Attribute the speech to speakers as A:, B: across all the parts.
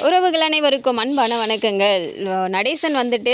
A: உறவுகள் அனைவருக்கும் அன்பான வணக்கங்கள். நடேசன் வந்துட்டு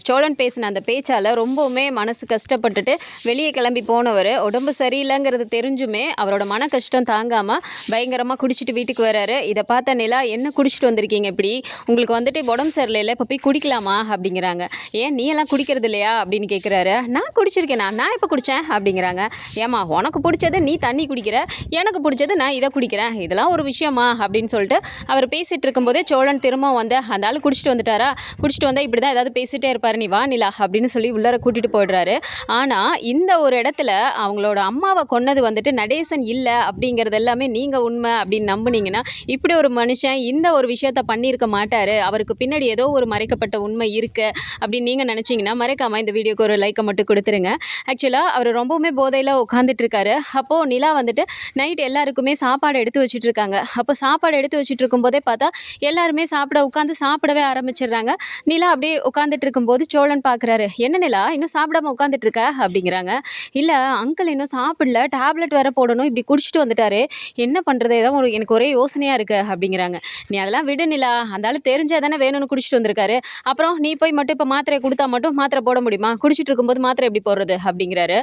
A: சோழன் பேசின அந்த பேச்சால் ரொம்பவுமே மனசு கஷ்டப்பட்டுட்டு வெளியே கிளம்பி போனவர். உடம்பு சரியில்லைங்கிறது தெரிஞ்சுமே அவரோட மன கஷ்டம் தாங்காமல் பயங்கரமாக குடிச்சிட்டு வீட்டுக்கு வர்றாரு. இதை பார்த்த நிலா, என்ன குடிச்சிட்டு வந்திருக்கீங்க இப்படி? உங்களுக்கு வந்துட்டு உடம்பு சரியில்லை, இப்போ போய் குடிக்கலாமா அப்படிங்கிறாங்க. ஏன் நீ எல்லாம் குடிக்கிறது இல்லையா அப்படின்னு கேட்குறாரு. நான் குடிச்சிருக்கேனா? நான் எப்போ குடித்தேன் அப்படிங்கிறாங்க. ஏமா, உனக்கு பிடிச்சது நீ தண்ணி குடிக்கிற, எனக்கு பிடிச்சது நான் இதை குடிக்கிறேன், இதெல்லாம் ஒரு விஷயமா அப்படின்னு சொல்லிட்டு அவர் பேசிகிட்டு இருக்கும்போதே சோழன் திரும்ப வந்து அந்த ஆள் குடிச்சிட்டு வந்துட்டாரா, குடிச்சிட்டு வந்தால் இப்படி தான் ஏதாவது பேசிகிட்டே இருப்பார், நீ வா நிலா அப்படின்னு சொல்லி உள்ளார கூட்டிகிட்டு போயிடுறாரு. ஆனால் இந்த ஒரு இடத்துல அவங்களோட அம்மாவை கொன்னது வந்துட்டு நடேசன் இல்லை அப்படிங்கிறது எல்லாமே நீங்கள் உண்மை அப்படின்னு நம்புனீங்கன்னா இப்படி ஒரு மனுஷன் இந்த ஒரு விஷயத்த பண்ணியிருக்க மாட்டார். அவருக்கு பின்னாடி ஏதோ ஒரு மறைக்கப்பட்ட உண்மை இருக்குது அப்படின்னு நீங்கள் நினச்சிங்கன்னா மறைக்காமல் இந்த வீடியோக்கு ஒரு லைக்கை மட்டும் கொடுத்துருங்க. ஆக்சுவலாக அவர் ரொம்பவுமே போதையில் உட்காந்துட்டு இருக்காரு. அப்போது நிலா வந்துட்டு நைட் எல்லாருக்குமே சாப்பாடு எடுத்து வச்சுட்டு இருக்காங்க. அப்போ சாப்பாடு எடுத்து வச்சுட்டு இருக்கும்போதே பார்த்தா எல்லாருமே சாப்பிடவே ஆரம்பிச்சிடுறாங்க. நிலா அப்படியே உட்காந்துட்டு இருக்கும்போது சோழன் பார்க்குறாரு. என்ன நிலா, இன்னும் சாப்பிடாம உட்காந்துட்டு இருக்க அப்படிங்கிறாங்க. இல்லை அங்கிள், இன்னும் சாப்பிடல, டேப்லெட் வேற போடணும், இப்படி குடிச்சிட்டு வந்துட்டாரு, என்ன பண்ணுறது, ஏதாவது எனக்கு ஒரே யோசனையாக இருக்கு அப்படிங்கிறாங்க. நீ அதெல்லாம் விடு நிலா, அந்த ஆள் தெரிஞ்சா தானே வேணும்னு குடிச்சிட்டு வந்திருக்காரு, அப்புறம் நீ போய் மட்டும் இப்போ மாத்திரையை கொடுத்தா மட்டும் மாத்திரை போட முடியுமா, குடிச்சிட்டு இருக்கும்போது மாத்திரை எப்படி போடுறது அப்படிங்கிறாரு.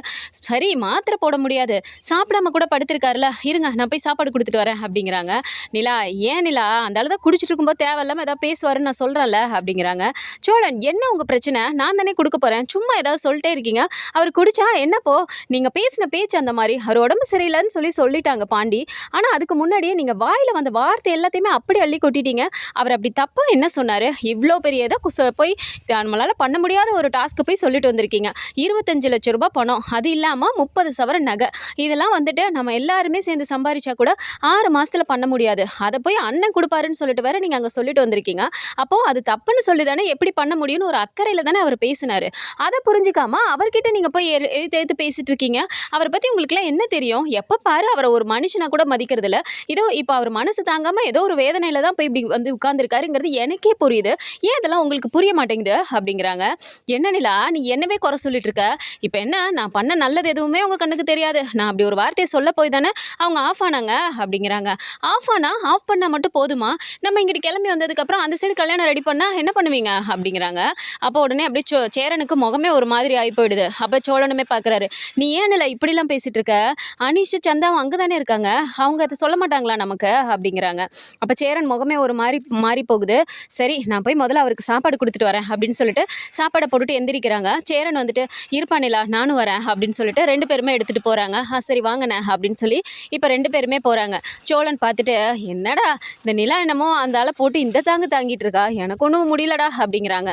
A: சரி, மாத்திரை போட முடியாது, சாப்பிடாம கூட படுத்திருக்காருல, இருங்க நான் போய் சாப்பாடு கொடுத்துட்டு வரேன் அப்படிங்கிறாங்க. நிலா, ஏன் நிலா, அந்த ஆள் தான் குடிச்சிட்டு இருக்கும்போது தேவையில்லாமல் ஏதாவது பேசுவாருன்னு நான் சொல்கிறேன்ல அப்படிங்கிறாங்க. சோழன், என்ன உங்கள் பிரச்சனை, நான் தானே கொடுக்க போகிறேன், சும்மா ஏதாவது சொல்லிட்டே இருக்கீங்க, அவர் குடிச்சா என்னப்போ, நீங்கள் பேசின பேச்சு அந்த மாதிரி, அவர் உடம்பு சரியில்லைன்னு சொல்லிட்டாங்க பாண்டி, ஆனால் அதுக்கு முன்னாடியே நீங்கள் வாயில் வந்த வார்த்தை எல்லாத்தையுமே அப்படி அள்ளி கொட்டிட்டீங்க. அவர் அப்படி தப்பாக என்ன சொன்னார், இவ்வளோ பெரிய இதை போய் நம்மளால் பண்ண முடியாத ஒரு டாஸ்க்கு போய் சொல்லிட்டு வந்திருக்கீங்க. 25 லட்சம் ரூபாய் பணம், அது இல்லாமல் 30 சவரன் நகை, இதெல்லாம் வந்துட்டு நம்ம எல்லாருமே சேர்ந்து சம்பாதிச்சா கூட 6 மாதத்தில் பண்ண முடியாது, அதை போய் அண்ணன் கொடுப்பாருன்னு சொல்லிட்டு வேற நீங்கள் அங்கே சொல்லிட்டு வந்திருக்கீங்க. அப்போது அது தப்புன்னு சொல்லி தானே எப்படி பண்ண முடியும்னு ஒரு அக்கறையில் தானே அவர் பேசினார். அதை புரிஞ்சுக்காம அவர்கிட்ட நீங்கள் போய் எழுத்து பேசிகிட்டு இருக்கீங்க. அவரை பற்றி உங்களுக்குலாம் என்ன தெரியும்? எப்போ பாரு அவரை ஒரு மனுஷனாக கூட மதிக்கிறது இல்லை. இதோ இப்போ அவர் மனசு தாங்காமல் ஏதோ ஒரு வேதனையில் தான் போய் இப்படி வந்து உட்கார்ந்துருக்காருங்கிறது எனக்கே புரியுது. ஏன் இதெல்லாம் உங்களுக்கு புரிய மாட்டேங்குது அப்படிங்கிறாங்க. என்ன நிலா, நீ என்னவே குறை சொல்லிட்டு இருக்க, இப்போ என்ன, நான் பண்ண நல்லது எதுவுமே உங்கள் கண்ணுக்கு தெரியாது, நான் அப்படி ஒரு வார்த்தையை சொல்ல போய் தானே அவங்க ஆஃப் ஆனாங்க அப்படிங்கிறாங்க. ஆஃப் பண்ணால் மட்டும் போதுமா, நம்ம இங்கிட்டு கிளம்பி வந்ததுக்கப்புறம் அந்த சைடு கல்யாணம் ரெடி பண்ணால் என்ன பண்ணுவீங்க அப்படிங்கிறாங்க. அப்போ உடனே அப்படியே சேரனுக்கு முகமே ஒரு மாதிரி ஆகி போயிடுது. அப்போ சோழனுமே பார்க்குறாரு. நீ ஏன் இல்லை இப்படிலாம் பேசிகிட்டு இருக்க, அனீஷ் சந்தாவும் அங்கே தானே இருக்காங்க, அவங்க அதை சொல்ல மாட்டாங்களா நமக்கு அப்படிங்கிறாங்க. அப்போ சேரன் முகமே ஒரு மாறி போகுது. சரி, நான் போய் முதல்ல அவருக்கு சாப்பாடு கொடுத்துட்டு வரேன் அப்படின்னு சொல்லிட்டு சாப்பாடை போட்டுட்டு எந்திரிக்கிறாங்க. சேரன் வந்துட்டு இருப்பா நிலா, நானும் வரேன் அப்படின்னு சொல்லிட்டு 2 பேருமே எடுத்துகிட்டு போகிறாங்க. சரி வாங்கண்ணே அப்படின்னு சொல்லி இப்போ 2 பேருமே போகிறாங்க. சோழன் பார்த்துட்டு, என்னடா இந்த நிலா என்னமோ அந்த ஆளை போட்டு இந்த தாங்கிட்டு இருக்கா, எனக்கு ஒன்றும் முடியலடா அப்படிங்கிறாங்க.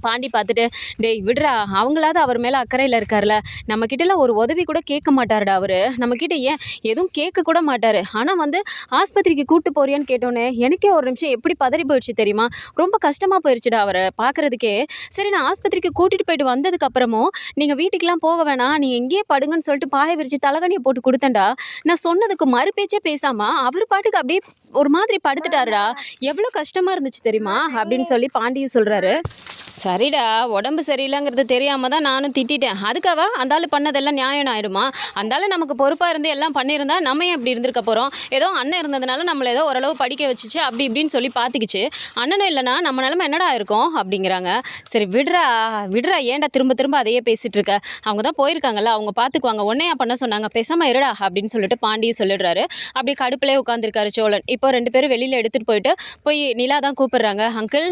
A: பாண்டி பார்த்துட்டு, டேய் விடுறா, அவங்களாவது அவர் மேலே அக்கறையில் இருக்கார்ல, நம்மக்கிட்டலாம் ஒரு உதவி கூட கேட்க மாட்டார்டா அவர், நம்மக்கிட்ட ஏன் எதுவும் கேட்க கூட மாட்டார். ஆனால் வந்து ஆஸ்பத்திரிக்கு கூப்பிட்டு போறியான்னு கேட்டோன்னே எனக்கே ஒரு நிமிஷம் எப்படி பதறி போயிடுச்சு தெரியுமா, ரொம்ப கஷ்டமாக போயிடுச்சுடா அவரை பார்க்குறதுக்கே. சரி, நான் ஆஸ்பத்திரிக்கு கூட்டிகிட்டு போயிட்டு வந்ததுக்கப்புறமும் நீங்கள் வீட்டுக்கெலாம் போக வேணாம், நீங்கள் எங்கேயே படுங்கன்னு சொல்லிட்டு பாய விரிச்சு தலகணியை போட்டு கொடுத்தேன்டா, நான் சொன்னதுக்கு மறுபேச்சே பேசாமல் அவர் பாட்டுக்கு அப்படியே ஒரு மாதிரி படுத்துட்டாருடா, எவ்வளோ கஷ்டமாக இருந்துச்சு தெரியுமா அப்படின்னு சொல்லி பாண்டியும் சொல்கிறாரு. சரிடா, உடம்பு சரியில்லைங்கிறது தெரியாமல் தான் நானும் திட்டேன், அதுக்காக அந்த ஆள் பண்ணதெல்லாம் நியாயம் ஆயிடுமா, அந்த ஆள் நமக்கு பொறுப்பாக இருந்து எல்லாம் பண்ணியிருந்தா நம்ம ஏன் இப்படி இருந்திருக்க போகிறோம், ஏதோ அண்ணன் இருந்ததுனால நம்மளை ஏதோ ஓரளவு படிக்க வச்சுச்சு அப்படி இப்படின்னு சொல்லி பார்த்துக்கிச்சு, அண்ணனும் இல்லைனா நம்ம நிலமை என்னடா இருக்கும் அப்படிங்கிறாங்க. சரி விடுறா, ஏன்டா திரும்ப அதையே பேசிகிட்டு இருக்க, அவங்க தான் போயிருக்காங்கல்ல, அவங்க பார்த்துக்குவாங்க, ஒன்னையா பண்ண சொன்னாங்க, பேசாமல் இருடா அப்படின்னு சொல்லிட்டு பாண்டியும் சொல்லிடுறாரு. அப்படி கடுப்புலேயே உட்காந்துருக்காரு சோழன். இப்போ 2 பேரும் வெளியில் எடுத்துகிட்டு போய் நிலா தான் கூப்பிடுறாங்க. அங்கிள்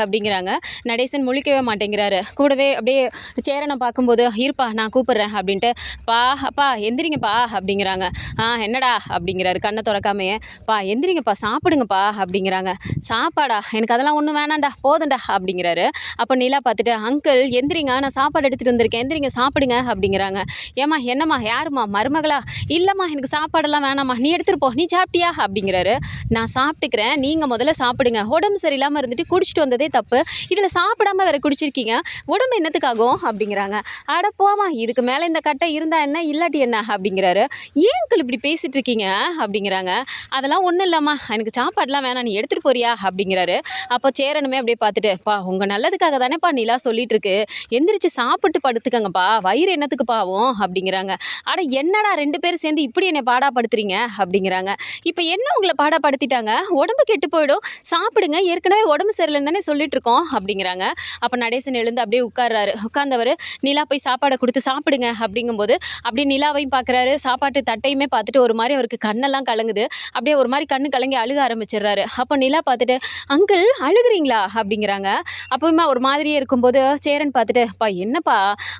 A: அப்படிங்கிறாங்க. நடேசன் முழிக்கவே மாட்டேங்கிறாரு. கூடவே அப்படியே சேரனை பார்க்கும்போது, இருப்பா நான் கூப்பிட்றேன் அப்படின்ட்டு, அப்பா எந்திரிங்கப்பா அப்படிங்கிறாங்க. என்னடா அப்படிங்கிறாரு கண்ணை திறக்காமையே. எந்திரிங்கப்பா சாப்பிடுங்கப்பா அப்படிங்கிறாங்க. சாப்பாடா, எனக்கு அதெல்லாம் ஒன்றும் வேணாண்டா, போதுண்டா அப்படிங்கிறாரு. அப்போ நிலா பார்த்துட்டு, அங்கிள் எந்திரிங்க, நான் சாப்பாடு எடுத்துகிட்டு வந்திருக்கேன், எந்திரிங்க சாப்பிடுங்க அப்படிங்கிறாங்க. ஏம்மா என்னம்மா, யாரும்மா, மருமகளா, இல்லைம்மா எனக்கு சாப்பாடெல்லாம் வேணாம்மா, நீ எடுத்துகிட்டு போ, நீ சாப்பிட்டியா அப்படிங்கிறாரு. நான் சாப்பிட்டுக்கிறேன், நீங்கள் முதல்ல சாப்பிடுங்க, உடம்பு சரியில்லாமல் இருந்துட்டு குடிச்சிட்டு வந்ததே தப்பு, இதில் சாப்பிடாம வேறு வேறு குடிச்சிருக்கீங்க, உடம்பு என்னத்துக்காகும் அப்படிங்கிறாங்க. அட போமா, இதுக்கு மேலே இந்த கட்டை இருந்தால் என்ன இல்லாட்டி என்ன அப்படிங்கிறாரு. ஏன் அங்கிள் இப்படி பேசிகிட்டு இருக்கீங்க அப்படிங்கிறாங்க. அதெல்லாம் ஒன்றும் இல்லைம்மா, எனக்கு சாப்பாடெலாம் வேணாம், நீ எடுத்துகிட்டு போறியா அப்படிங்கிறாரு. அப்போ சேரனுமே அப்படியே பார்த்துட்டு, பா உங்கள் நல்லதுக்காக தானேப்பா நிலா சொல்லிட்டு இருக்கு, எந்திரிச்சு சாப்பிட்டு படுத்துக்கங்கப்பா, வயிறு என்னத்துக்கு பாவும் அப்படிங்கிறாங்க. அட என்னடா 2 பேரும் சேர்ந்து இப்படி என்னை பாடாப்படுத்துறீங்க அப்படிங்கிறாங்க. இப்போ என்ன உங்களை பாடாப்படுத்திட்டாங்க, உடம்பு கெட்டு போயிடும், சாப்பிடுங்க, ஏற்கனவே உடம்பு சரியில்லைன்னு தானே சொல்லிட்டு இருக்கோம் அப்படிங்கிறாங்க. அப்போ நடேசன் எழுந்து அப்படியே உட்கார்றாரு. உட்கார்ந்தவர் நிலா போய் சாப்பாடை கொடுத்து சாப்பிடுங்க அப்படிங்கும்போது அப்படியே நிலாவையும் பார்க்குறாரு, சாப்பாட்டு தட்டையுமே பார்த்துட்டு ஒரு மாதிரி அவருக்கு கண்ணெல்லாம் கலங்குது. அப்படியே ஒரு மாதிரி கண்ணு கலங்கி அழுக ஆரம்பிச்சிடுறாரு. அப்போ நிலா பார்த்துட்டு, அங்கிள் அழுகுறீங்களா அப்படிங்கிறாங்க. அப்போவுமே ஒரு மாதிரியே இருக்கும்போது சேரன் பார்த்துட்டு, பா என்னப்பா,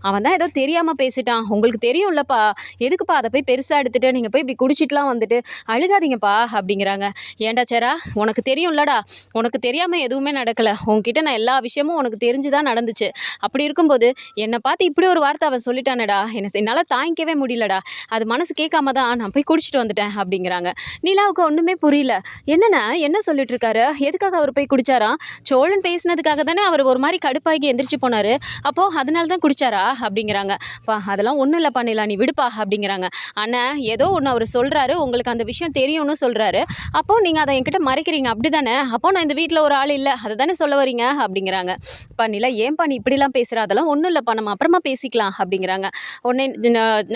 A: அவன் தான் ஏதோ தெரியாமல் பேசிட்டான், உங்களுக்கு தெரியும்லப்பா, எதுக்குப்பா அதை போய் பெருசாக எடுத்துகிட்டு நீங்கள் போய் இப்படி குடிச்சிட்டுலாம் வந்துட்டு அழுகாதீங்கப்பா அப்படிங்கிறாங்க. ஏன்டா சேரா, உனக்கு தெரியும்லடா, உனக்கு தெரியாமல் எதுவுமே நடக்கலை, உன்கிட்ட நான் எல்லா விஷயமும் உனக்கு தெரிஞ்சு தான் நடந்துச்சு. அப்படி இருக்கும்போது என்னை பார்த்து இப்படி ஒரு வார்த்தை அவன் சொல்லிட்டானடா, எனக்கு என்னால் தாங்கிக்கவே முடியலடா, அது மனசு கேட்காம தான் நான் போய் குடிச்சிட்டு வந்துட்டேன் அப்படிங்கிறாங்க. நிலாவுக்கு ஒன்றுமே புரியல. என்னண்ணா என்ன சொல்லிட்டு இருக்காரு, எதுக்காக அவர் போய் குடிச்சாராம், சோழன் பேசினதுக்காக தானே அவர் ஒரு மாதிரி கடுப்பாகி எந்திரிச்சு போனார், அப்போது அதனால தான் குடிச்சாரா அப்படிங்கிறாங்க. பா அதெல்லாம் ஒன்றும் இல்லைப்பா நிலா, நீ விடுப்பா அப்படிங்கிறாங்க. அண்ணன் ஏதோ ஒன்று அவர் சொல்கிறாரு, உங்களுக்கு அந்த விஷயம் தெரியும்னு சொல்கிறாரு, அப்போது நீங்கள் அதை என்கிட்ட மறைக்கிறீங்க அப்படி தானே, அப்போ நான் இந்த வீட்டில் ஒரு ஆள் இல்லை அதை தானே சொல்ல வரீங்க அப்படிங்கிறாங்க. பா நிலா ஏன்பா நீ இப்படிலாம் பேசுகிற, அதெல்லாம் ஒன்றும் இல்லைப்பா, நம்ம அப்புறமா பேசிக்கலாம் அப்படிங்கிறாங்க. உடனே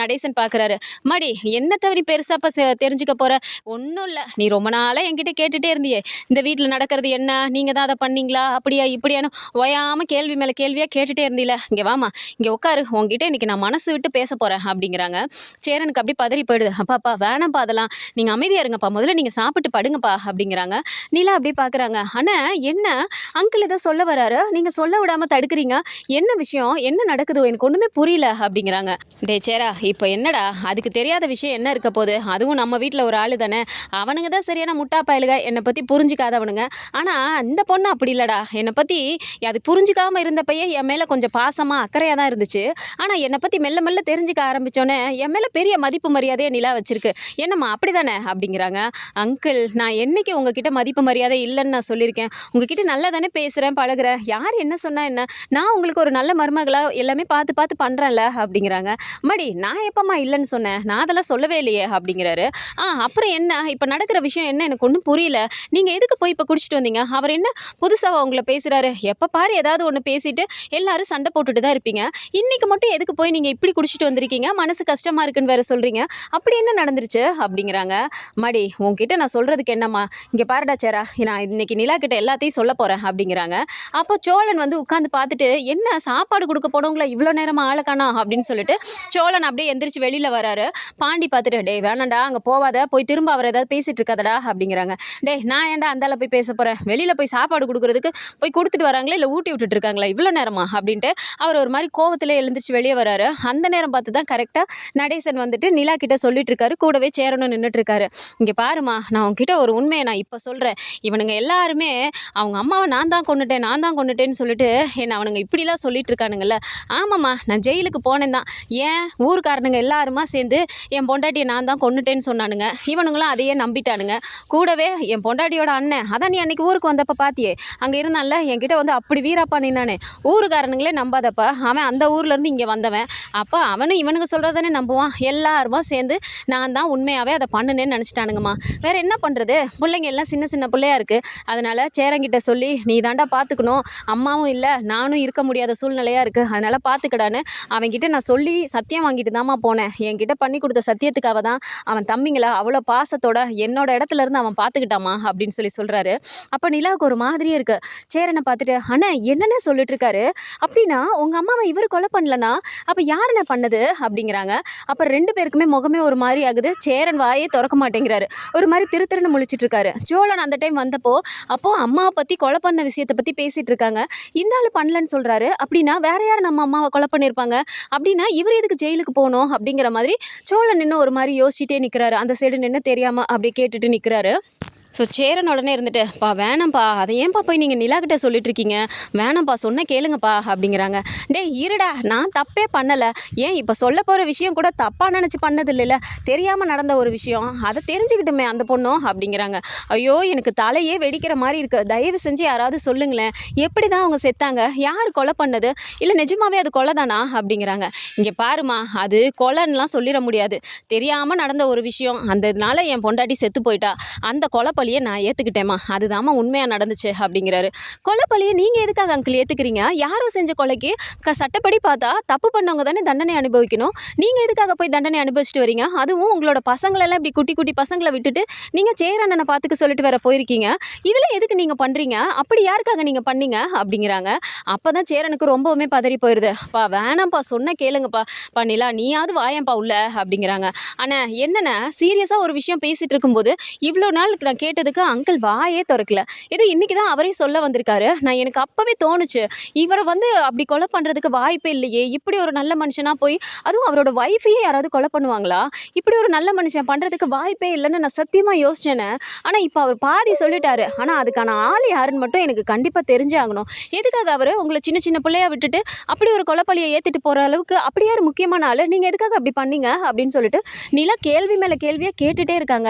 A: நடேசன் பார்க்குறாரு. மடி என்ன தவறி பெருசாப்பா தெரிஞ்சுக்க போகிற, ஒன்றும் இல்லை, நீ ரொம்ப நாளாக என்கிட்ட கேட்டுகிட்டே இருந்தியே இந்த வீட்டில் நடக்கிறது என்ன, நீங்கள் தான் அதை பண்ணீங்களா அப்படியா இப்படியானு ஓயாமல் கேள்வி மேலே கேள்வியாக கேட்டுகிட்டே இருந்தீல, இங்கே வாமா இங்கே உட்காரு, உங்ககிட்ட இன்றைக்கி நான் மனசு விட்டு பேச போகிறேன் அப்படிங்கிறாங்க. சேரனுக்கு அப்படி பதறி போயிடுது. அப்பாப்பா வேணாம்ப்பா, அதெல்லாம் நீங்கள் அமைதியாக இருங்கப்பா, முதல்ல நீங்கள் சாப்பிட்டு படுங்கப்பா அப்படிங்கிறாங்க. நிலா அப்படி பார்க்குறாங்க. ஆனால் என்ன அங்கிள் ஏதோ சொல்ல வராரு, நீங்கள் சொல்ல விடாமல் தடுக்கிறீங்க, என்ன விஷயம், என்ன நடக்குதோ எனக்கு ஒன்றுமே புரியல அப்படிங்கிறாங்க. டே சேரா, இப்போ என்னடா அதுக்கு தெரியாத விஷயம் என்ன இருக்க போகுது, அதுவும் நம்ம வீட்டில் ஒரு ஆள் தானே, அவனுங்க தான் சரியான முட்டா பயலுக, என்னை பற்றி புரிஞ்சிக்காதவனுங்க. ஆனால் இந்த பொண்ணு அப்படி இல்லைடா, என்னை பற்றி அது புரிஞ்சிக்காமல் இருந்தப்பயே என் மேலே கொஞ்சம் பாசமாக அக்கறையாக தான் இருந்துச்சு, ஆனால் என்னை பற்றி மெல்ல மெல்ல தெரிஞ்சுக்க ஆரம்பித்தோன்னே என் மேலே பெரிய மதிப்பு மரியாதையை நிலா வச்சிருக்கு, என்னம்மா அப்படி தானே அப்படிங்கிறாங்க. அங்கிள் நான் என்றைக்கு உங்ககிட்ட மதிப்பு மரியாதை இல்லைன்னு நான் சொல்லியிருக்கேன், உங்ககிட்ட நல்லா தானே பேசுகிறேன் பழகுறேன், யார் என்ன சொன்னால் என்ன, நான் உங்களுக்கு ஒரு நல்ல மருமகளாக எல்லாமே பார்த்து பார்த்து பண்ணுறேன்ல அப்படிங்கிறாங்க. மடி நான் எப்பம்மா இல்லைன்னு சொன்னேன், நான் அதெல்லாம் சொல்லவே இல்லையே அப்படிங்கிறாரு. அப்புறம் என்ன இப்போ நடக்கிற விஷயம் என்ன எனக்கு ஒன்றும் புரியல, நீங்கள் எதுக்கு போய் இப்போ குடிச்சிட்டு வந்தீங்க, அவர் என்ன புதுசாக உங்களை பேசுகிறாரு, எப்போ பாரு ஏதாவது ஒன்று பேசிட்டு எல்லாரும் சண்டை போட்டுட்டு தான் இருப்பீங்க, இன்றைக்கி மட்டும் எதுக்கு போய் நீங்கள் இப்படி குடிச்சிட்டு வந்திருக்கீங்க, மனசு கஷ்டமாக இருக்குன்னு வேறு சொல்கிறீங்க, அப்படி என்ன நடந்துருச்சு அப்படிங்கிறாங்க. மடி உங்ககிட்ட நான் சொல்கிறதுக்கு என்னம்மா, இங்கே பாருடா சேரா, நான் இன்றைக்கி நிலா கிட்ட எல்லாத்தையும் சொல்ல போகிறேன் அப்படிங்கிறாங்க. அப்போ சோழன் வந்து உட்காந்து பார்த்துட்டு, என்ன சாப்பாடு கொடுக்க போனவங்கள இவ்வளோ நேரமாக ஆளக்கானா அப்படின்னு சொல்லிட்டு சோழன் அப்படியே எந்திரிச்சு வெளியில் வராரு. பாண்டி பார்த்துட்டு, டே வேணாண்டா அங்கே போவாத, போய் திரும்ப அவர் ஏதாவது பேசிகிட்டு இருக்காதடா அப்படிங்கிறாங்க. டே நான் ஏன்டா அந்தால போய் பேச போகிறேன், வெளியில் போய் சாப்பாடு கொடுக்குறதுக்கு போய் கொடுத்துட்டு வராங்களே இல்லை ஊட்டி விட்டுட்டு இருக்காங்களா இவ்வளோ நேரமா அப்படின்ட்டு அவர் ஒரு மாதிரி கோவத்தில் எழுந்திரிச்சு வெளியே வராரு. அந்த நேரம் பார்த்து தான் கரெக்டாக நடேசன் வந்துட்டு நிலா கிட்ட சொல்லிட்டு இருக்காரு, கூடவே சேரணும் நின்றுட்டு இருக்காரு. இங்கே பாருமா, நான் உங்ககிட்ட ஒரு உண்மையை நான் இப்போ சொல்கிறேன், இவனுங்க எல்லாருமே அவங்க அம்மாவை நான் தான் கொண்டுட்டேன்னு சொல்லிட்டு என்ன அவனுங்க இப்படிலாம் சொல்லிட்டு இருக்கானுங்கல்ல. ஆமாம்மா நான் ஜெயிலுக்கு போனேன் தான், ஏன் ஊருக்காரனுங்க எல்லாருமா சேர்ந்து என் பொண்டாட்டியை நான் தான் கொண்டுட்டேன்னு சொன்னானுங்க, இவனுங்களும் அதையே நம்பிட்டானுங்க, கூடவே என் பொண்டாட்டியோட அண்ணன் அதான் நீ அன்றைக்கி ஊருக்கு வந்தப்போ பார்த்தியே அங்கே இருந்தான்ல என்கிட்ட வந்து அப்படி வீராப்பா நின்னானே, ஊருக்காரனுங்களே நம்பாதப்பா, அவன் அந்த ஊர்லேருந்து இங்கே வந்தவன், அப்போ அவனும் இவனுங்க சொல்கிறதானே நம்புவான், எல்லாருமா சேர்ந்து நான் தான் உண்மையாகவே அதை பண்ணுனேன்னு நினச்சிட்டானுங்கம்மா, வேறு என்ன பண்ணுறது, பிள்ளைங்க எல்லாம் சின்ன சின்ன பிள்ளையாக இருக்குது, அதனால் சேரங்கிட்ட சொல்லி நீ தாண்டா பார்த்துக்கணும், அம்மாவும் இல்லை நானும் இருக்க முடியாத சூழ்நிலையாக இருக்குது, அதனால் பார்த்துக்கடான்னு அவன்கிட்ட நான் சொல்லி சத்தியம் வாங்கிட்டு தாம்மா போனேன், என்கிட்ட பண்ணி கொடுத்த சத்தியத்துக்காக தான் அவன் தம்பிங்களா அவ்வளோ பாசத்தோட என்னோட இடத்துல இருந்து அவன் பார்த்துக்கிட்டாமா அப்படின்னு சொல்கிறாரு. அப்போ நிலாவுக்கு ஒரு மாதிரியே இருக்குது. சேரனை பார்த்துட்டு, அண்ணா என்னென்ன சொல்லிட்டு இருக்காரு, அப்படின்னா உங்கள் அம்மாவை இவர் கொலை பண்ணலனா அப்போ யாருண்ணே பண்ணது அப்படிங்கிறாங்க. அப்போ 2 பேருக்குமே முகமே ஒரு மாதிரி ஆகுது. சேரன் வாயே திறக்க மாட்டேங்கிறாரு, ஒரு மாதிரி திருன்னு முழிச்சிட்டு இருக்காரு. சோழன் அந்த டைம் வந்தப்போ அப்போது அம்மாவை பற்றி கொலை பண்ண விஷயத்தை பற்றி பேசிகிட்டு இருக்காங்க, இந்த ஆள் பண்ணலன்னு சொல்கிறாரு, அப்படின்னா வேற யார் நம்ம அம்மாவை கொலை பண்ணியிருப்பாங்க, அப்படின்னா இவர் எதுக்கு ஜெயிலுக்கு போகணும் அப்படிங்கிற மாதிரி சோழன் நின்று ஒரு மாதிரி யோசிச்சுட்டே நிற்கிறாரு. அந்த சைடு நின்று தெரியாமல் அப்படியே கேட்டுட்டு நிற்கிறாரு. ஸோ சேரன் உடனே இருந்துட்டு, "பா வேணாம்ப்பா, அதை ஏன்ப்பா போய் நீங்கள் நிலா கிட்ட சொல்லிட்டு இருக்கீங்க? வேணாம்ப்பா, சொன்ன கேளுங்கப்பா" அப்படிங்கிறாங்க. "டேய் இருடா, நான் தப்பே பண்ணலை. ஏன் இப்போ சொல்ல போகிற விஷயம் கூட தப்பாக நினச்சி பண்ணது இல்லைல்ல, தெரியாமல் நடந்த ஒரு விஷயம், அதை தெரிஞ்சுக்கிட்டுமே அந்த பொண்ணும்" அப்படிங்கிறாங்க. "ஐயோ எனக்கு தலையே வெடிக்கிற மாதிரி இருக்குது, தயவு செஞ்சு யாராவது சொல்லுங்களேன், எப்படி தான் அவங்க செத்தாங்க, யார் கொலை பண்ணது, இல்லை நிஜமாவே அது கொலை தானா" அப்படிங்கிறாங்க. "இங்கே பாருமா, அது கொலைன்னுலாம் சொல்லிட முடியாது, தெரியாமல் நடந்த ஒரு விஷயம், அந்த இதனால என் பொண்டாட்டி செத்து போயிட்டா, அந்த கொலைப்பழியை நான் ஏற்றுக்கிட்டேம்மா, அதுதாம்மா உண்மையாக நடந்துச்சு" அப்படிங்கிறாரு. "கொலைப்பழியை நீங்கள் எதுக்காக அங்கிள் ஏற்றுக்கிறீங்க? யாரோ செஞ்ச கொலைக்கு சட்டப்படி பார்த்தா தப்பு பண்ணவங்க தானே தண்டனை அனுபவிக்கணும், நீங்கள் எதுக்காக போய் தண்டனை அனுபவிச்சுட்டு வரீங்க? அதுவும் உங்களோட பசங்களெல்லாம் இப்படி குட்டி குட்டி பசங்களை விட்டுட்டு நீங்கள் சேரண்ணனை பார்த்துக்க சொல்லிட்டு வேற போயிருக்கீங்க, இதில் எதுக்கு நீங்கள் பண்ணுறீங்க? அப்படி யாருக்காக நீங்கள் பண்ணீங்க?" அப்படிங்கிறாங்க. அப்போ தான் சேரனுக்கு ரொம்பவுமே பதறி போயிடுது. "பா வேணாம்ப்பா, சொன்ன கேளுங்கப்பா, நிலா நீயாவது வாயேன்ப்பா உள்ள" அப்படிங்கிறாங்க. "அண்ணா என்னண்ணா சீரியஸாக ஒரு விஷயம் பேசிகிட்டு இருக்கும்போது இவ்வளோ நாள் நான் கேட்டதுக்கு அங்கிள் வாயே திறக்கல, ஏதோ இன்றைக்கி தான் அவரே சொல்ல வந்திருக்காரு, நான் எனக்கு அப்போவே தோணுச்சு, இவரை அப்படி கொலை பண்ணுறதுக்கு வாய்ப்பே இல்லையே, இப்படி ஒரு நல்ல மனுஷனாக போய் அதுவும் அவரோட ஒய்ஃபையே யாராவது கொலை பண்ணுவாங்களா, இப்படி ஒரு நல்ல மனுஷன் பண்ணுறதுக்கு வாய்ப்பே இல்லைன்னு நான் சத்தியமாக யோசிச்சேனே, ஆனால் இப்போ அவர் பாதி சொல்லிட்டாரு, ஆனால் அதுக்கான ஆள் யாருன்னு மட்டும் எனக்கு கண்டிப்பாக தெரிஞ்சே ஆகணும், எதுக்காக அவர் உங்களை சின்ன சின்ன பிள்ளையா விட்டுட்டு அப்படி ஒரு கொலைப்பழியை ஏற்றிட்டு போகிற அளவுக்கு அப்படி யார் முக்கியமான ஆள், நீங்கள் எதுக்காக அப்படி பண்ணீங்க" அப்படின்னு சொல்லிட்டு நிலா கேள்வி மேலே கேள்வியாக கேட்டுகிட்டே இருக்காங்க.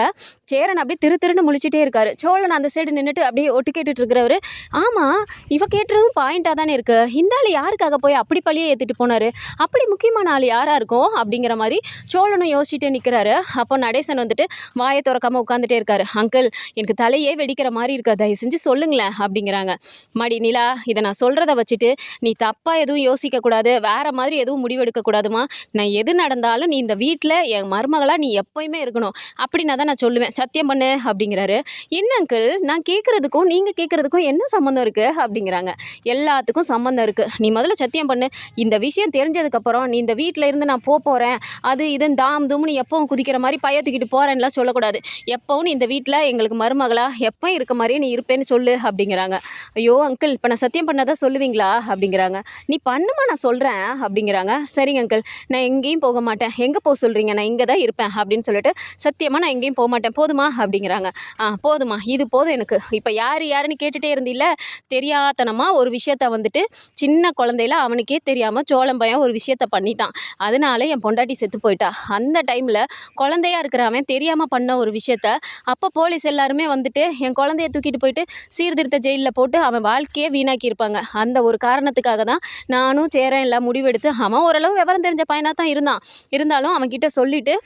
A: சேரன் அப்படி திருன்னு முழிச்சிட்டே இருக்காரு. சோழன் அந்த சைடு நின்றுட்டு அப்படியே ஒட்டு கேட்டுட்டு இருக்கிறவர், "ஆமாம், இவ கேட்டுறதும் பாயிண்டாக தானே இருக்குது, இந்த ஆள் யாருக்காக போய் அப்படி பழியை ஏற்றிட்டு போனார், அப்படி முக்கியமான ஆள் யாராக இருக்கும்" அப்படிங்கிற மாதிரி சோழனும் யோசிச்சுட்டே நிற்கிறாரு. அப்போ நடேசன் வந்துட்டு வாயை திறக்காமல் உட்காந்துட்டே இருக்காரு. "அங்கிள் எனக்கு தலையே வெடிக்கிற மாதிரி இருக்கா, தயவு செஞ்சு சொல்லுங்களேன்" அப்படிங்கிறாங்க. "மடி நிலா, இதை நான் சொல்கிறத வச்சுட்டு நீ தப்பாக எதுவும் யோசிக்கக்கூடாது, வேறு மாதிரி எதுவும் முடிவெடுக்கக்கூடாதுமா, நான் எது நடந்தாலும் நீ இந்த வீட்டில் என் மருமகளாக நீ எப்போயுமே இருக்கணும், அப்படின்னா தான் நான் சொல்லுவேன், சத்தியம் பண்ணு" அப்படிங்கிறாரு. "என்ன அங்கிள், நான் கேட்குறதுக்கும் நீங்கள் கேட்குறதுக்கும் என்ன சம்மந்தம் இருக்குது" அப்படிங்கிறாங்க. "எல்லாத்துக்கும் சம்மந்தம் இருக்குது, நீ முதல்ல சத்தியம் பண்ணு, இந்த விஷயம் தெரிஞ்சதுக்கப்புறம் நீ இந்த வீட்டில் இருந்து நான் போகிறேன், அது இதுன்னு தாம் தூம்னு எப்பவும் குதிக்கிற மாதிரி பைய தூக்கிட்டு போகிறேன்லாம் சொல்லக்கூடாது, எப்பவும் நீ இந்த வீட்டில் எங்களுக்கு மருமகளாக எப்போ இருக்க மாதிரியே நீ இருப்பேன்னு சொல்லு" அப்படிங்கிறாங்க. "ஐயோ அங்கிள், இப்போ நான் சத்தியம் பண்ணாதான் சொல்லுவீங்களா" அப்படிங்கிறாங்க. "நீ பண்ணுமா, நான் சொல்கிறேன்" அப்படிங்கிறாங்க. "சரிங்க அங்கிள், நான் எங்கேயும் போக மாட்டேன், எங்கே போக சொல்கிறீங்க, நான் இங்கே தான் இருப்பேன்" அப்படின்னு சொல்லிட்டு, "சத்தியமாக நான் எங்கேயும் போக மாட்டேன், போதுமா" அப்படிங்கிறாங்க. "போதுமா, இது போதும் எனக்கு, இப்போ யாருன்னு கேட்டுகிட்டே இருந்தில்ல, தெரியாதனமாக ஒரு விஷயத்த வந்துட்டு சின்ன குழந்தையில அவனுக்கே தெரியாமல் சோழன் பையன் ஒரு விஷயத்த பண்ணிட்டான், அதனால என் பொண்டாட்டி செத்து போயிட்டா, அந்த டைமில் குழந்தையா இருக்கிறவன் தெரியாமல் பண்ண ஒரு விஷயத்த அப்போ போலீஸ் எல்லாருமே வந்துட்டு என் குழந்தைய தூக்கிட்டு போயிட்டு சீர்திருத்த ஜெயிலில் போட்டு அவன் வாழ்க்கையே வீணாக்கி இருப்பாங்க, அந்த ஒரு காரணத்துக்காக தான் நானும் சேரன் எல்லாம் முடிவெடுத்து, அவன் ஓரளவு விவரம் தெரிஞ்ச பையனாக தான் இருந்தாலும் அவன்கிட்ட சொல்லிவிட்டு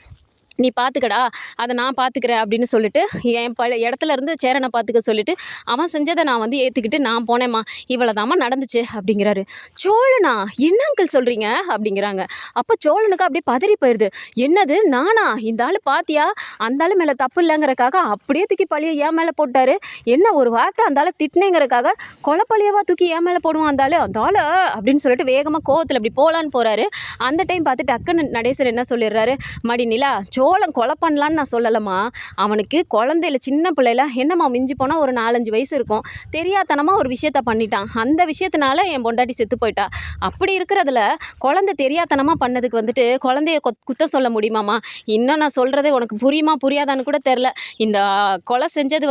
A: நீ பார்த்துக்கடா, அதை நான் பார்த்துக்கிறேன் அப்படின்னு சொல்லிட்டு என் இடத்துல இருந்து சேரனை பார்த்துக்க சொல்லிட்டு அவன் செஞ்சதை நான் ஏற்றுக்கிட்டு நான் போனேம்மா, இவ்வளோதாம்மா நடந்துச்சு" அப்படிங்கிறாரு. "சோழனா, என்ன அங்கிள் சொல்கிறீங்க" அப்படிங்கிறாங்க. அப்போ சோழனுக்கு அப்படியே பதறி போயிடுது. "என்னது நானா, இந்த ஆள் பாத்தியா, அந்த ஆள் மேலே தப்பு இல்லைங்கிறக்காக அப்படியே தூக்கி பழியை என் மேலே போட்டார், என்ன ஒரு வார்த்தை அந்த ஆளை திட்டினேங்கிறக்காக கொலைப்பழியவா தூக்கி என் மேலே போடுவான் அந்த ஆள் அப்படின்னு சொல்லிட்டு வேகமாக கோவத்தில் அப்படி போகலான்னு போகிறாரு. அந்த டைம் பார்த்து டக்குன்னு நடேசன் என்ன சொல்லிடுறாரு, "மடி நிலா, சோழன் கொலை பண்ணலான்னு நான் சொல்லலம்மா, அவனுக்கு குழந்தையில சின்ன பிள்ளையில என்னம்மா மிஞ்சி போனால் ஒரு 4-5 வயசு இருக்கும், தெரியாதனமாக ஒரு விஷயத்த பண்ணிட்டான், அந்த விஷயத்தினால என் பொண்டாட்டி செத்து போயிட்டா, அப்படி இருக்கிறதுல குழந்தை தெரியாதனமாக பண்ணதுக்கு குழந்தைய குத்தம் சொல்ல முடியுமாம்மா, இன்னும் நான் சொல்கிறது உனக்கு புரியுமா புரியாதான்னு கூட தெரில, இந்த கொலை செஞ்சது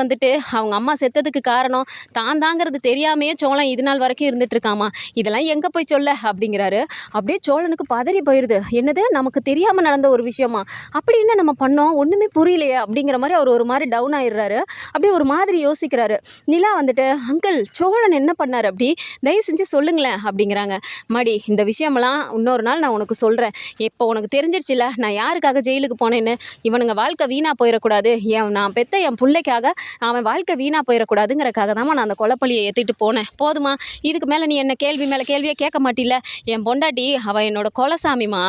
A: அவங்க அம்மா செத்ததுக்கு காரணம் தான் தாங்கிறது தெரியாமையே சோழன் இது நாள் வரைக்கும் இருந்துகிட்ருக்காமா, இதெல்லாம் எங்கே போய் சொல்ல" அப்படிங்கிறாரு. அப்படியே சோழனுக்கு பதறி போயிடுது. என்னது, நமக்கு தெரியாமல் நடந்த ஒரு விஷயமா, அப்படி என்ன நம்ம பண்ணோம், ஒன்றுமே புரியலையே அப்படிங்கிற மாதிரி அவர் ஒரு மாதிரி டவுன் ஆயிடுறாரு. அப்படியே ஒரு மாதிரி யோசிக்கிறாரு. நிலா "அங்கிள், சோழன் என்ன பண்ணார் அப்படி, தயவு செஞ்சு சொல்லுங்களேன்" அப்படிங்கிறாங்க. "மடி, இந்த விஷயமெல்லாம் இன்னொரு நாள் நான் உனக்கு சொல்கிறேன், இப்போ உனக்கு தெரிஞ்சிருச்சுல நான் யாருக்காக ஜெயிலுக்கு போனேன்னு, இவனுங்க வாழ்க்கை வீணாக போயிடக்கூடாது, நான் பெற்ற என் பிள்ளைக்காக அவன் வாழ்க்கை வீணாக போயிடக்கூடாதுங்கிறக்காக தான் நான் அந்த கொலைப்பழியை ஏற்றிட்டு போனேன், போதுமா, இதுக்கு மேலே நீ என்ன கேள்வி மேலே கேள்வியே கேட்க மாட்டில்ல, என் பொண்டாட்டி அவள் என்னோட கொலைசாமிமா,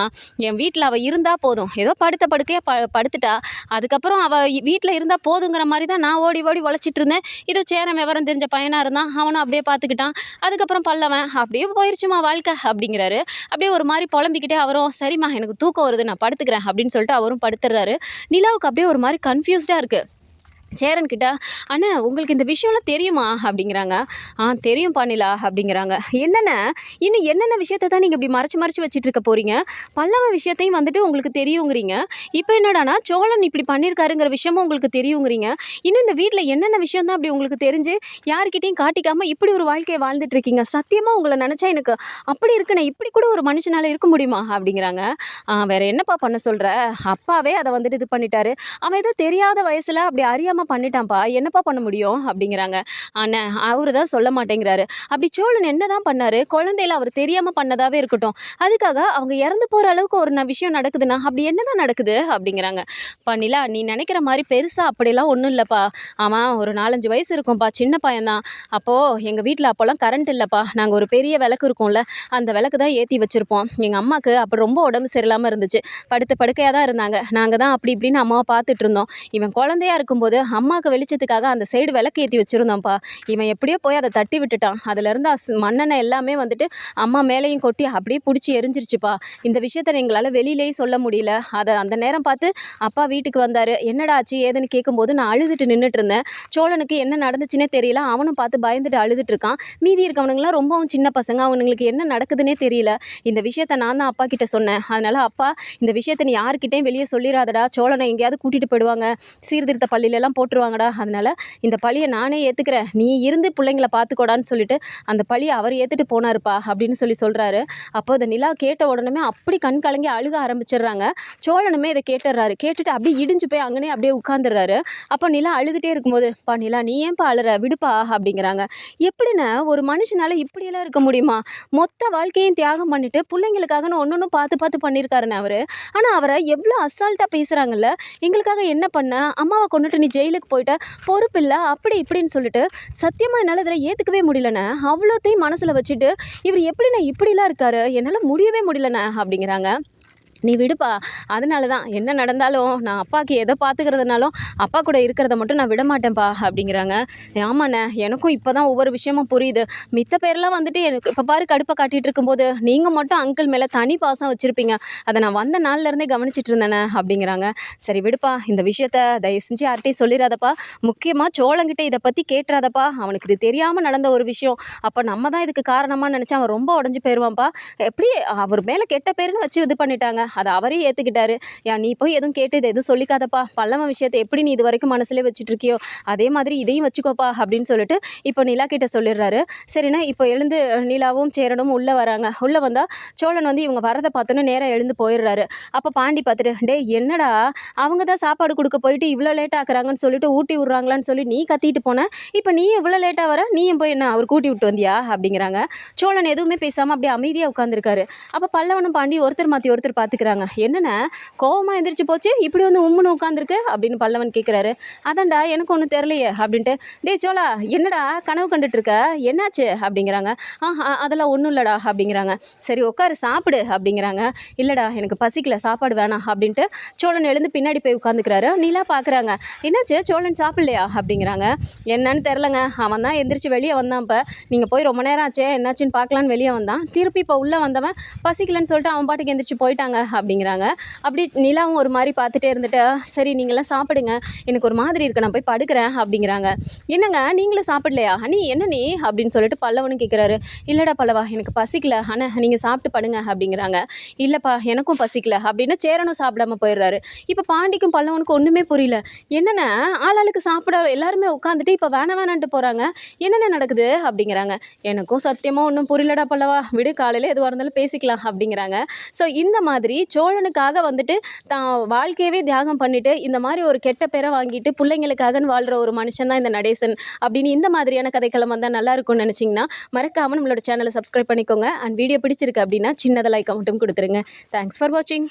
A: என் வீட்டில் அவள் இருந்தால் போதும், ஏதோ படுக்கையாக படுத்துட்டா, அதுக்கப்புறம் அவள் வீட்டில் இருந்தால் போதுங்கிற மாதிரி தான் நான் ஓடி ஓடி உழைச்சிட்டு இருந்தேன், இதோ சேரன் விவரம் தெரிஞ்ச பையனாக இருந்தான், அவனும் அப்படியே பார்த்துக்கிட்டான், அதுக்கப்புறம் பல்லவன், அப்படியே போயிடுச்சுமா வாழ்க்கை" அப்படிங்கிறாரு. அப்படியே ஒரு மாதிரி புலம்பிக்கிட்டே அவரும், "சரிம்மா, எனக்கு தூக்கம் வருது, நான் படுத்துக்கிறேன்" அப்படின்னு சொல்லிட்டு அவரும் படுத்துடுறாரு. நிலாவுக்கு அப்படியே ஒரு மாதிரி கன்ஃபியூஸ்டாக இருக்குது. சேரன் கிட்ட, "அண்ணா உங்களுக்கு இந்த விஷயம்லாம் தெரியுமா?" அப்படிங்கிறாங்க. தெரியும்ப்பா நிலா" அப்படிங்கிறாங்க. "என்னண்ண, இன்னும் என்னென்ன விஷயத்த தான் நீங்கள் இப்படி மறைச்சு மறைச்சு வச்சுட்டு இருக்க போறீங்க? பல்லவ விஷயத்தையும் வந்துட்டு உங்களுக்கு தெரியுங்கிறீங்க. இப்போ என்னடான்னா சோழன் இப்படி பண்ணியிருக்காருங்கிற விஷயமும் உங்களுக்கு தெரியுங்கிறீங்க. இன்னும் இந்த வீட்டில் என்னென்ன விஷயம் தான் அப்படி உங்களுக்கு தெரிஞ்சு யார்கிட்டயும் காட்டிக்காம இப்படி ஒரு வாழ்க்கையை வாழ்ந்துட்டு இருக்கீங்க? சத்தியமாக உங்களை நினச்சா எனக்கு அப்படி இருக்குண்ணே, இப்படி கூட ஒரு மனுஷனால இருக்க முடியுமா?" அப்படிங்கிறாங்க. வேற என்னப்பா பண்ண சொல்கிற? அப்பாவே அதை வந்துட்டு இது பண்ணிட்டாரு. அவன் ஏதோ தெரியாத வயசில் அப்படி அறியாமல் பண்ணிட்டான்ப்பா, என்னப்பா பண்ண முடியும் அப்படிங்கிறாங்க. அண்ணே, அவரு தான் சொல்ல மாட்டேங்கிறாரு. அப்படி சோழன் என்ன தான் பண்ணாரு? குழந்தையில அவர் தெரியாமல் பண்ணதாவே இருக்கட்டும், அதுக்காக அவங்க இறந்து போகிற அளவுக்கு ஒரு விஷயம் நடக்குதுன்னா அப்படி என்ன தான் நடக்குது அப்படிங்கிறாங்க. "நிலா, நீ நினைக்கிற மாதிரி பெருசாக அப்படிலாம் ஒன்றும் இல்லைப்பா. அவன் ஒரு 4-5 வயசு இருக்கும்ப்பா, சின்ன பையன்தான். அப்போது எங்கள் வீட்டில் அப்போல்லாம் கரண்ட் இல்லைப்பா. நாங்கள் ஒரு பெரிய விளக்கு இருக்கும்ல, அந்த விளக்கு தான் ஏற்றி வச்சுருப்போம். எங்கள் அம்மாவுக்கு அப்போ ரொம்ப உடம்பு சரியில்லாமல் இருந்துச்சு. படுக்கையாக தான் இருந்தாங்க. நாங்கள் தான் அப்படி இப்படின்னு அம்மாவை பார்த்துட்டு இருந்தோம். இவன் குழந்தையா இருக்கும்போது அம்மாவுக்கு வெளிச்சத்துக்காக அந்த சைடு விளக்கு ஏற்றி வச்சுருந்தோம்ப்பா. இவன் எப்படியோ போய் அதை தட்டி விட்டுட்டான். அதுலேருந்து மண்ணெண்ணெய் எல்லாமே வந்துட்டு அம்மா மேலேயும் கொட்டி அப்படியே பிடிச்சி எரிஞ்சிருச்சுப்பா. இந்த விஷயத்த எங்களால் வெளியிலேயும் சொல்ல முடியல. அதை அந்த நேரம் பார்த்து அப்பா வீட்டுக்கு வந்தார். என்னடா ஆச்சு ஏதுன்னு கேட்கும்போது நான் அழுதுட்டு நின்றுட்டு இருந்தேன். சோழனுக்கு என்ன நடந்துச்சுன்னே தெரியல. அவனும் பார்த்து பயந்துட்டு அழுதுட்டு இருக்கான். மீதி இருக்கவனுங்களாம் ரொம்பவும் சின்ன பசங்க, அவனுங்களுக்கு என்ன நடக்குதுன்னே தெரியல. இந்த விஷயத்த நான் தான் அப்பா கிட்ட சொன்னேன். அதனால் அப்பா, இந்த விஷயத்த நீ யாருக்கிட்டையும் வெளியே சொல்லிடாதடா. சோழனை எங்கேயாவது கூட்டிகிட்டு போயிடுவாங்க, சீர்திருத்த பள்ளியிலலாம் போட்டுருவாங்கடா. அதனால் இந்த பழியை நானே ஏற்றுக்கிறேன், நீ இருந்து பிள்ளைங்களை பார்த்துக்கோடான்னு சொல்லிட்டு அந்த பழியை அவர் ஏற்றுட்டு போனாருப்பா அப்படின்னு சொல்கிறாரு. அப்போ இந்த நிலா கேட்ட உடனே அப்படி கண் கலங்கி அழுக ஆரம்பிச்சிடுறாங்க. சோழனுமே இதை கேட்டுடுறாரு. கேட்டுட்டு அப்படியே இடிஞ்சு போய் அங்கனே அப்படியே உட்காந்துடுறாரு. அப்போ நிலா அழுதுகிட்டே இருக்கும்போது, நிலா, நீ ஏன்பா அழுற, விடுப்பா அப்படிங்கிறாங்க. எப்படின்னா ஒரு மனுஷனால இப்படியெல்லாம் இருக்க முடியுமா? மொத்த வாழ்க்கையும் தியாகம் பண்ணிட்டு பிள்ளைங்களுக்காகன்னு ஒன்று பார்த்து பார்த்து பண்ணியிருக்காருன்னு அவர். ஆனால் அவரை எவ்வளோ அசால்ட்டாக பேசுகிறாங்கல்ல. எங்களுக்காக என்ன பண்ண, அம்மாவை கொண்டுட்டு நீ ஜெயிலுக்கு போயிட்ட, பொறுப்பில்லை அப்படி இப்படின்னு சொல்லிட்டு சத்தியமாக என்னால் இதில் ஏற்றுக்கவே முடியலண்ணே. அவ்வளோத்தையும் மனசில் வச்சுட்டு இவர் எப்படிண்ணே இப்படிலாம் இருக்காரு, என்னால் முடியவே முடியலண்ணே அப்படிங்கிறாங்க. நீ விடுப்பா, அதனால தான் என்ன நடந்தாலும் நான் அப்பாவுக்கு எதை பார்த்துக்கிறதுனாலும் அப்பா கூட இருக்கிறத மட்டும் நான் விட மாட்டேன்ப்பா அப்படிங்கிறாங்க. ஆமாண்ணே, எனக்கும் இப்போ தான் ஒவ்வொரு விஷயமும் புரியுது. மித்த பேர்லாம் வந்துட்டு எனக்கு இப்போ பாரு கடுப்பை காட்டிகிட்டு இருக்கும்போது நீங்கள் மட்டும் அங்கிள் மேலே தனி பாசம் வச்சுருப்பீங்க. அதை நான் வந்த நாள்லேருந்தே கவனிச்சிட்டு இருந்தேனே அப்படிங்கிறாங்க. சரி விடுப்பா, இந்த விஷயத்த தயவு செஞ்சு யார்கிட்டையும் சொல்லிடாதப்பா. முக்கியமாக சோழங்கிட்ட இதை பற்றி கேட்டுறாதப்பா. அவனுக்கு இது தெரியாமல் நடந்த ஒரு விஷயம். அப்போ நம்ம தான் இதுக்கு காரணமாக நினச்சா அவன் ரொம்ப உடஞ்சி போயிடுவான்ப்பா. எப்படி அவர் மேலே கெட்ட பேருன்னு வச்சு இது பண்ணிட்டாங்க, அதை அவரே ஏற்றுக்கிட்டாரு. நீ போய் எதுவும் கேட்டு இதை எதுவும் சொல்லிக்காதப்பா. பல்லவன் விஷயத்தை எப்படி நீ இது வரைக்கும் மனசுலேயே வச்சுட்டு இருக்கியோ அதே மாதிரி இதையும் வச்சுக்கோப்பா அப்படின்னு சொல்லிட்டு இப்போ நிலா கிட்ட சொல்லிடுறாரு. சரிண்ணா, இப்போ எழுந்து நிலாவும் சேரனும் உள்ளே வராங்க. உள்ளே வந்தால் சோழன் வந்து இவங்க வரதை பார்த்தோன்னே நேராக எழுந்து போயிடுறாரு. அப்போ பாண்டி பார்த்துட்டு, டே என்னடா அவங்க தான் சாப்பாடு கொடுக்க போயிட்டு இவ்வளோ லேட் ஆக்குறாங்கன்னு சொல்லிட்டு ஊட்டி விட்றாங்களான்னு சொல்லி நீ கத்திட்டு போன, இப்போ நீ இவ்வளோ லேட்டாக வர, நீயும் போய் என்ன அவர் கூட்டி விட்டு வந்தியா அப்படிங்கிறாங்க. சோழன் எதுவுமே பேசாமல் அப்படியே அமைதியாக உட்காந்துருக்காரு. அப்போ பல்லவனும் பாண்டி ஒருத்தர் மாற்றி ஒருத்தர் பார்த்துக்கிறாங்க. என்னென்ன கோவமாக எந்திரிச்சு போச்சு, இப்படி வந்து உம்முன்னு உட்காந்துருக்கு அப்படின்னு பல்லவன் கேட்குறாரு. அதான்டா எனக்கு ஒன்றும் தெரியலையே அப்படின்ட்டு. டே சோழா, என்னடா கனவு கண்டுட்டு இருக்க, என்னாச்சு அப்படிங்கிறாங்க. அதெல்லாம் ஒன்றும் இல்லைடா அப்படிங்கிறாங்க. சரி உட்காரு சாப்பிடு அப்படிங்கிறாங்க. இல்லைடா எனக்கு பசிக்கல, சாப்பாடு வேணாம் அப்படின்ட்டு சோழன் எழுந்து பின்னாடி போய் உட்காந்துக்கிறாரு. நிலா பார்க்குறாங்க. என்னாச்சு சோழன் சாப்பிட்லையா அப்படிங்கிறாங்க. என்னன்னு தெரிலங்க, அவன் தான் எந்திரிச்சு வெளியே வந்தான். இப்போ நீங்கள் போய் ரொம்ப நேரம் ஆச்சே, என்னாச்சுன்னு பார்க்கலான்னு வெளியே வந்தான். திருப்பி இப்போ உள்ளே வந்தவன் பசிக்கலன்னு சொல்லிட்டு அவன் பாட்டுக்கு எந்திரிச்சு போயிட்டாங்க அப்படிங்கிறாங்க. அப்படி நிலாவும் ஒரு மாதிரி பார்த்துட்டே இருந்துட்டு, சரி நீங்களாம் சாப்பிடுங்க, எனக்கு ஒரு மாதிரி இருக்கு, நான் போய் படுக்கிறேன் அப்படிங்கிறாங்க. என்னங்க நீங்களும் சாப்பிடலையா அண்ணி, என்ன நீ அப்படின்னு சொல்லிட்டு பல்லவனும் கேட்குறாரு. இல்லைடா பல்லவா, எனக்கு பசிக்கல, ஆனால் நீங்கள் சாப்பிட்டு படுங்க அப்படிங்கிறாங்க. இல்லைப்பா எனக்கும் பசிக்கல அப்படின்னு சேரனும் சாப்பிடாம போயிடுறாரு. இப்போ பாண்டிக்கும் பல்லவனுக்கும் ஒன்றுமே புரியல. என்னென்ன ஆளாளுக்கு சாப்பிட எல்லாருமே உட்காந்துட்டு இப்போ வேணான்ட்டு போகிறாங்க, என்னென்ன நடக்குது அப்படிங்கிறாங்க. எனக்கும் சத்தியமாக ஒன்றும் புரியலடா பல்லவா, விடு காலையில் எதுவாக இருந்தாலும் பேசிக்கலாம் அப்படிங்கிறாங்க. ஸோ இந்த மாதிரி சோழனுக்காக வந்துட்டு தான் வாழ்க்கையவே தியாகம் பண்ணிட்டு இந்த மாதிரி ஒரு கெட்ட பேரை வாங்கிட்டு பிள்ளைங்களுக்காகன்னு வாழ்கிற ஒரு மனுஷன் தான் இந்த நடேசன் அப்படின்னு இந்த மாதிரியான கதைக்களம் வந்தால் நல்லா இருக்கும்னு நினச்சிங்கன்னா மறக்காமல் நம்மளோட சேனலை சப்ஸ்கிரைப் பண்ணிக்கோங்க. அண்ட் வீடியோ பிடிச்சிருக்கு அப்படின்னா சின்னதாக லைக் மட்டும் கொடுத்துருங்க. தேங்க்ஸ் ஃபார் வாட்சிங்.